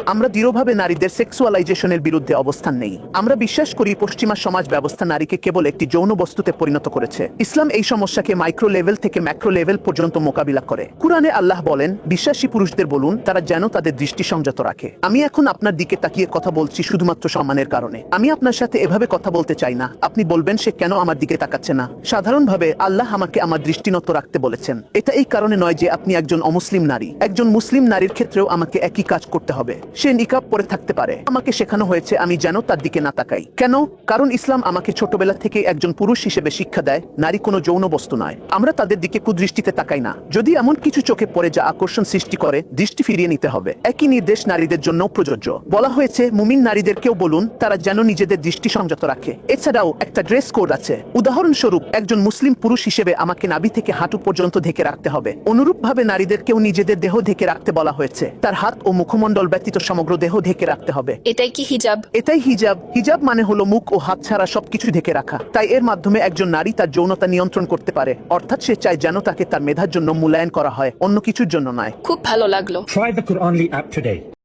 আমরা দৃঢ়ভাবে নারীদের সেক্সুয়ালাইজেশনের বিরুদ্ধে অবস্থান নেই। আমরা বিশ্বাস করি পশ্চিমা সমাজ ব্যবস্থা নারীকে কেবল একটি যৌন বস্তুতে পরিণত করেছে। ইসলাম এই সমস্যাকে মাইক্রো লেভেল থেকে ম্যাক্রো লেভেল পর্যন্ত মোকাবিলা করে। কুরআনে আল্লাহ বলেন, বিশ্বাসী পুরুষদের বলুন তারা যেন তাদের দৃষ্টি সংযত রাখে। আমি এখন আপনার দিকে তাকিয়ে কথা বলছি শুধুমাত্র সম্মানের কারণে। আমি আপনার সাথে এভাবে কথা বলতে চাই না। আপনি বলবেন সে কেন আমার দিকে তাকাচ্ছে না। সাধারণভাবে আল্লাহ আমাকে আমার দৃষ্টিনত রাখতে বলেছেন। এটা এই কারণে নয় যে আপনি একজন অমুসলিম নারী। একজন মুসলিম নারীর ক্ষেত্রেও আমাকে একই কাজ করতে হবে। সে নিকাব পরে থাকতে পারে। আমাকে শেখানো হয়েছে আমি যেন তার দিকে না তাকাই। কেন? কারণ ইসলাম আমাকে ছোটবেলা থেকে একজন পুরুষ হিসেবে শিক্ষা দেয় নারী কোনো যৌন বস্তু নয়। আমরা তাদের দিকে কুদৃষ্টিতে তাকাই না। যদি এমন কিছু চোখে পড়ে যা আকর্ষণ সৃষ্টি করে, দৃষ্টি ফিরিয়ে নিতে হবে। একই নির্দেশ নারীদের জন্য প্রযোজ্য। বলা হয়েছে মুমিন নারীদেরকেও বলুন তারা যেন নিজেদের দৃষ্টি সংযত রাখে। এছাড়াও একটা ড্রেস কোড আছে। উদাহরণস্বরূপ একজন মুসলিম পুরুষ হিসেবে আমাকে নাভি থেকে হাঁটু পর্যন্ত ঢেকে রাখতে হবে। অনুরূপভাবে নারীদেরকেও নিজেদের দেহ ঢেকে রাখতে বলা হয়েছে। তার হাত ও মুখমণ্ডল ব্যতীত সমগ্র দেহ ঢেকে রাখতে হবে। এটাই কি হিজাব? এটাই হিজাব। হিজাব মানে হলো মুখ ও হাত ছাড়া সবকিছু ঢেকে রাখা। তাই এর মাধ্যমে একজন নারী তার যৌনতা নিয়ন্ত্রণ করতে পারে। অর্থাৎ সে চায় যেন তাকে তার মেধার জন্য মূল্যায়ন করা হয়, অন্য কিছুর জন্য নয়। খুব ভালো লাগলো। Try the Quranly app today.